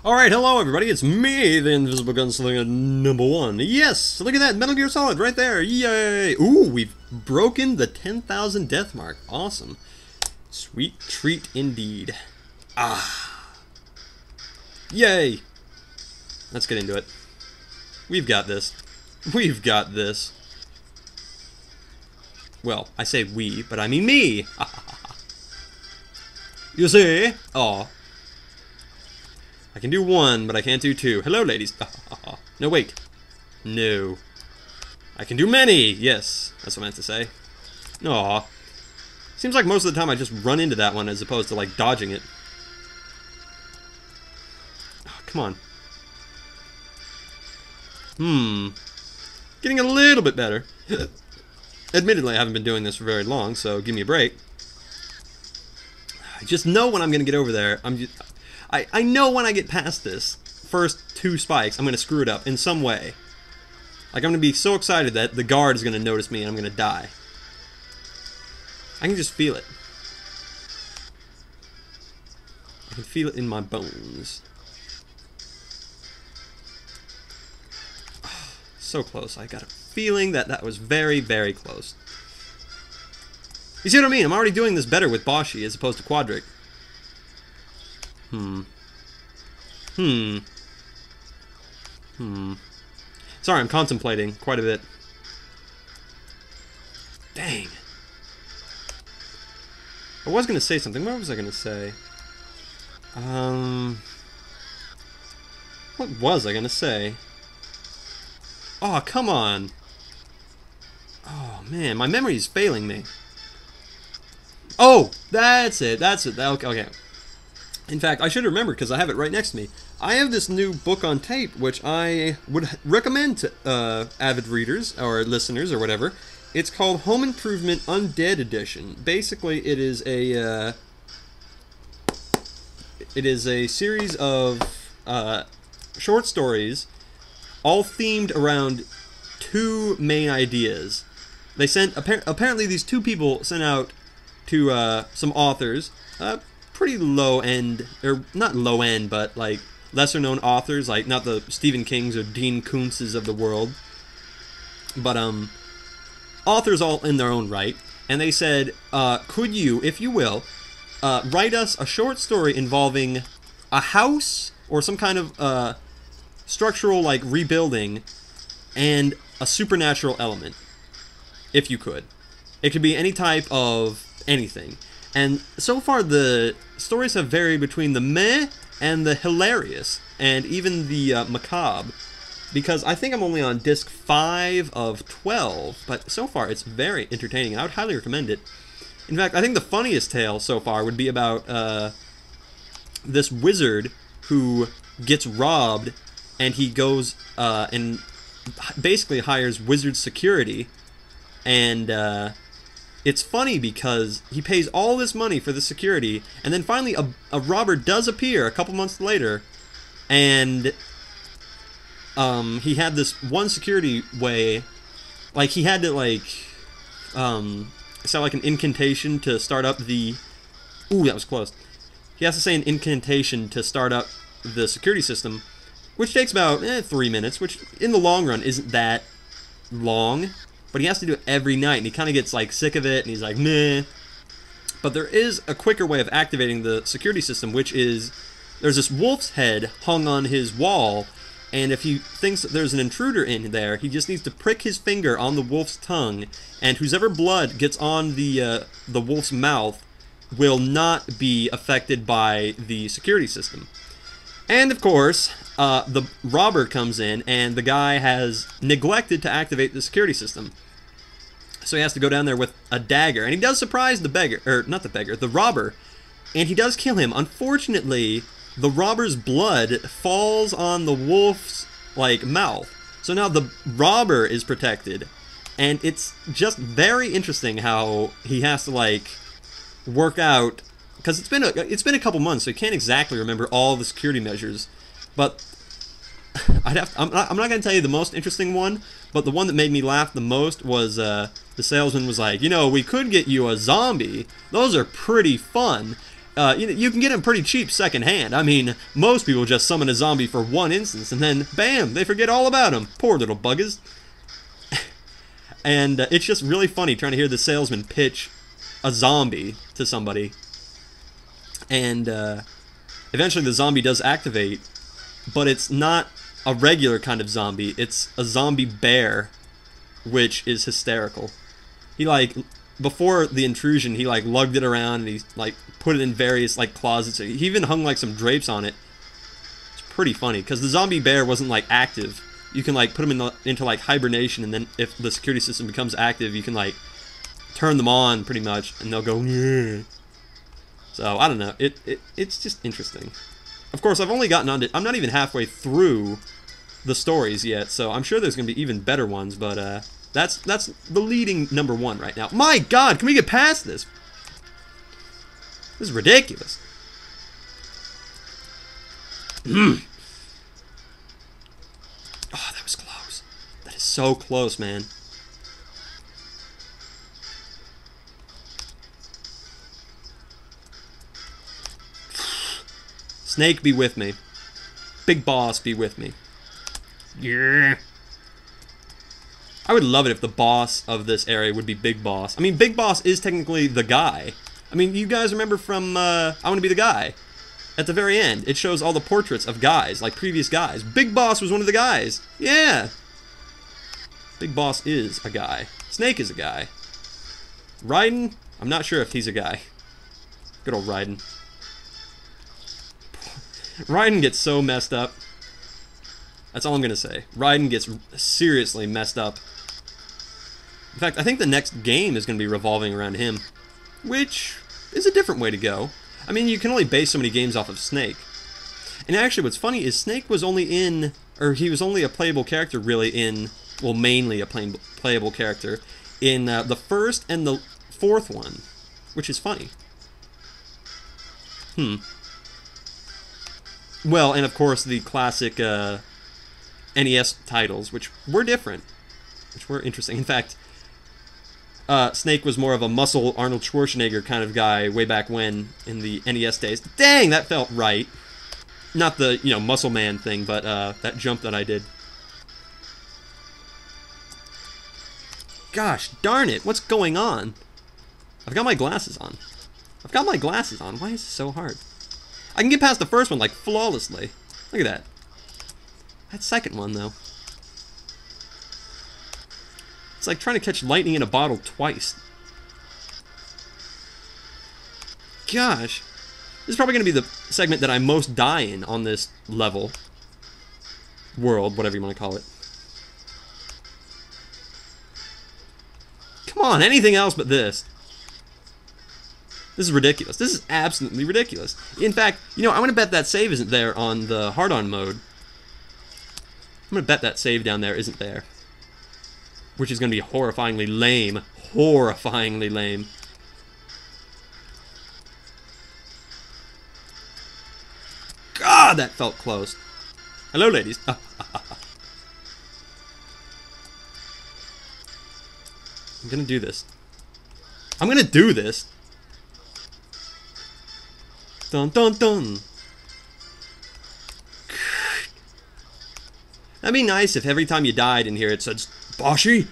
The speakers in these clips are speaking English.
Alright, hello everybody, it's me, the Invisible Gunslinger #1. Yes, look at that, Metal Gear Solid right there, yay! Ooh, we've broken the 10,000 death mark, awesome. Sweet treat indeed. Ah. Yay! Let's get into it. We've got this. We've got this. Well, I say we, but I mean me! You see? Aw. I can do one, but I can't do two. Hello, ladies. No, wait. No. I can do many. Yes, that's what I meant to say. Aw. Seems like most of the time I just run into that one as opposed to, like, dodging it. Oh, come on. Getting a little bit better. Admittedly, I haven't been doing this for very long, so give me a break. I just know when I'm going to get over there. I know when I get past this first two spikes, I'm going to screw it up in some way. Like, I'm going to be so excited that the guard is going to notice me and I'm going to die. I can just feel it. I can feel it in my bones. Oh, so close. I got a feeling that that was very, very close. You see what I mean? I'm already doing this better with Boshy as opposed to Quadric. Sorry, I'm contemplating quite a bit. Dang. I was going to say something. What was I going to say? What was I going to say? Oh, come on. Oh, man. My memory is failing me. Oh, that's it. That's it. Okay. In fact, I should remember because I have it right next to me. I have this new book on tape, which I would recommend to avid readers or listeners or whatever. It's called Home Improvement Undead Edition. Basically, it is a series of short stories, all themed around two main ideas. They sent apparently these two people sent out to some authors. Pretty low end, or not low end, but like lesser known authors, like not the Stephen Kings or Dean Koontzes of the world, but authors all in their own right. And they said, could you, if you will, write us a short story involving a house or some kind of structural like rebuilding and a supernatural element, if you could. It could be any type of anything. And so far, the stories have varied between the meh and the hilarious, and even the macabre, because I think I'm only on disc 5 of 12, but so far it's very entertaining, and I would highly recommend it. In fact, I think the funniest tale so far would be about this wizard who gets robbed, and he goes and basically hires wizard security, and it's funny because he pays all this money for the security, and then finally a robber does appear a couple months later, and he had this one security way, like he had to like sound like an incantation to start up the. Ooh, that was close. He has to say an incantation to start up the security system, which takes about 3 minutes, which in the long run isn't that long. But he has to do it every night, and he kind of gets like sick of it, and he's like, meh. But there is a quicker way of activating the security system, which is there's this wolf's head hung on his wall, and if he thinks that there's an intruder in there, he just needs to prick his finger on the wolf's tongue, and whosever blood gets on the wolf's mouth will not be affected by the security system. And of course, the robber comes in, and the guy has neglected to activate the security system. So he has to go down there with a dagger, and he does surprise the beggar, or not the beggar, the robber, and he does kill him. Unfortunately, the robber's blood falls on the wolf's, like, mouth. So now the robber is protected, and it's just very interesting how he has to, like, work out, because it's been a couple months, so he can't exactly remember all the security measures, but I'm not going to tell you the most interesting one, but the one that made me laugh the most was the salesman was like, you know, we could get you a zombie. Those are pretty fun. You can get them pretty cheap secondhand. I mean, most people just summon a zombie for one instance, and then, bam, they forget all about him. Poor little buggers. And it's just really funny trying to hear the salesman pitch a zombie to somebody. And eventually the zombie does activate, but it's not a regular kind of zombie. It's a zombie bear, which is hysterical. He, like, before the intrusion, he, like, lugged it around and he, like, put it in various, like, closets. He even hung, like, some drapes on it. It's pretty funny, because the zombie bear wasn't, like, active. You can, like, put them into, like, hibernation, and then if the security system becomes active, you can, like, turn them on, pretty much, and they'll go, yeah. So, I don't know. It's just interesting. Of course, I've only gotten on to... I'm not even halfway through the stories yet, so I'm sure there's going to be even better ones, but, that's the leading #1 right now. My God, can we get past this? This is ridiculous. Oh, that was close. That is so close, man. Snake, be with me. Big Boss, be with me. Yeah. I would love it if the boss of this area would be Big Boss. I mean, Big Boss is technically the guy. I mean, you guys remember from I Want to Be the Guy? At the very end, it shows all the portraits of guys, like previous guys. Big Boss was one of the guys. Yeah. Big Boss is a guy. Snake is a guy. Raiden? I'm not sure if he's a guy. Good old Raiden. Raiden gets so messed up. That's all I'm gonna say. Raiden gets seriously messed up. In fact, I think the next game is gonna be revolving around him, which is a different way to go. I mean, you can only base so many games off of Snake. And actually, what's funny is Snake was only in, or he was only a playable character really in, well, mainly a playable character in the first and the fourth one, which is funny. Well, and of course the classic NES titles, which were different, which were interesting. In fact, Snake was more of a muscle Arnold Schwarzenegger kind of guy way back when in the NES days. Dang, that felt right. Not the, you know, muscle man thing, but that jump that I did. Gosh darn it, what's going on? I've got my glasses on. I've got my glasses on. Why is it so hard? I can get past the first one, like, flawlessly. Look at that. That second one, though. It's like trying to catch lightning in a bottle twice. Gosh. This is probably going to be the segment that I most die in on this level. World, whatever you want to call it. Come on, anything else but this. This is ridiculous. This is absolutely ridiculous. In fact, you know, I'm going to bet that save isn't there on the hard-on mode. I'm going to bet that save down there isn't there. Which is going to be horrifyingly lame. Horrifyingly lame. God, that felt close. Hello, ladies. I'm going to do this. I'm going to do this. Dun dun dun. That'd be nice if every time you died in here it said, Boshy!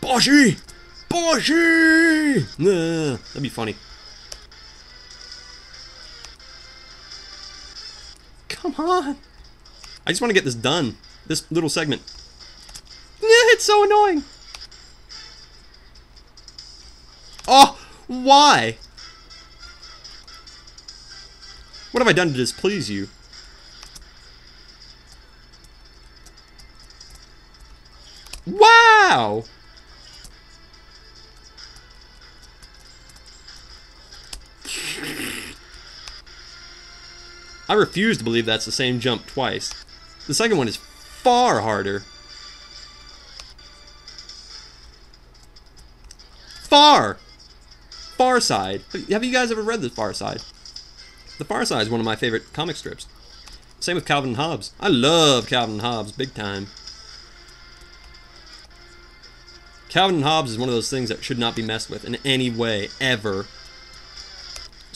Boshy! Boshy! That'd be funny. Come on! I just want to get this done. This little segment. Yeah, it's so annoying! Oh! Why? What have I done to displease you? Wow! I refuse to believe that's the same jump twice. The second one is far harder. Far Side. Have you guys ever read The Far Side? The Far Side is one of my favorite comic strips. Same with Calvin and Hobbes. I love Calvin and Hobbes, big time. Calvin and Hobbes is one of those things that should not be messed with in any way, ever.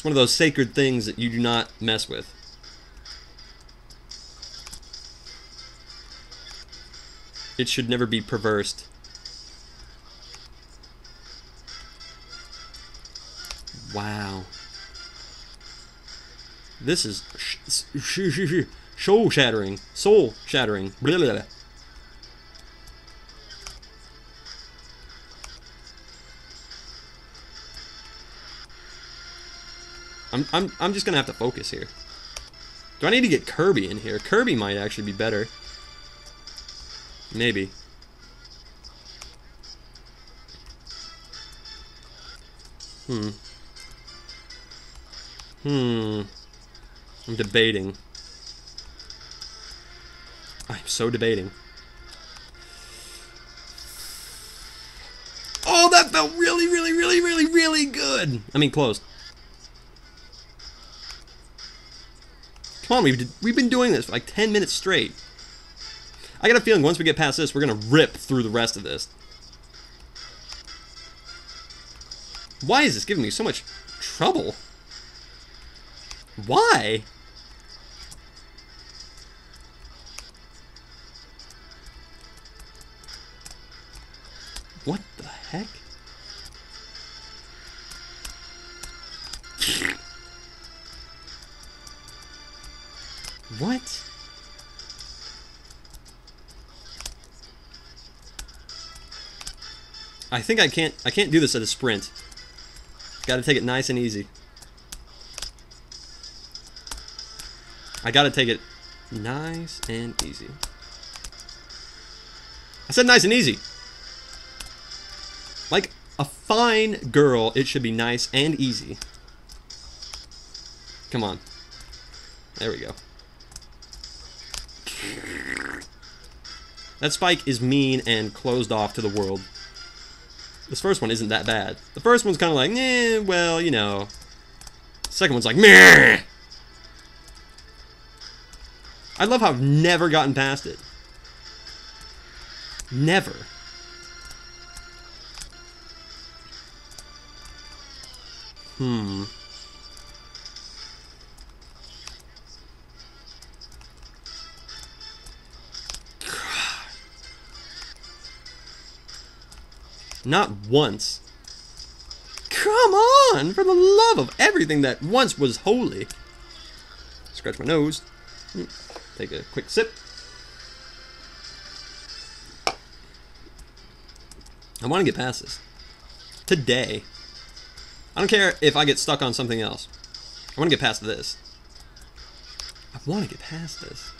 It's one of those sacred things that you do not mess with. It should never be perversed. Wow. This is soul shattering. Soul shattering. Blah, blah, blah. I'm just gonna have to focus here. Do I need to get Kirby in here? Kirby might actually be better. Maybe. I'm debating. I'm so debating. Oh, that felt really, really, really, really, really good. I mean, close. Come on, we've been doing this for like 10 minutes straight. I got a feeling once we get past this, we're gonna rip through the rest of this. Why is this giving me so much trouble? Why? What the heck? What? I think I can't do this at a sprint. Gotta take it nice and easy. I gotta take it nice and easy. I said nice and easy. Like a fine girl, it should be nice and easy. Come on. There we go. That spike is mean and closed off to the world. This first one isn't that bad. The first one's kind of like, eh, well, you know. The second one's like, meh. I love how I've never gotten past it. Never. Not once. Come on! For the love of everything that once was holy. Scratch my nose. Take a quick sip. I want to get past this. Today. I don't care if I get stuck on something else. I want to get past this. I want to get past this.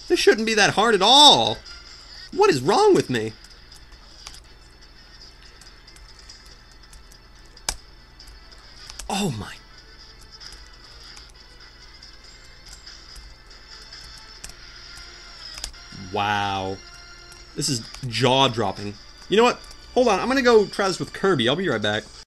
This shouldn't be that hard at all. What is wrong with me? Oh my. Wow. This is jaw-dropping. You know what? Hold on. I'm going to go try this with Kirby. I'll be right back.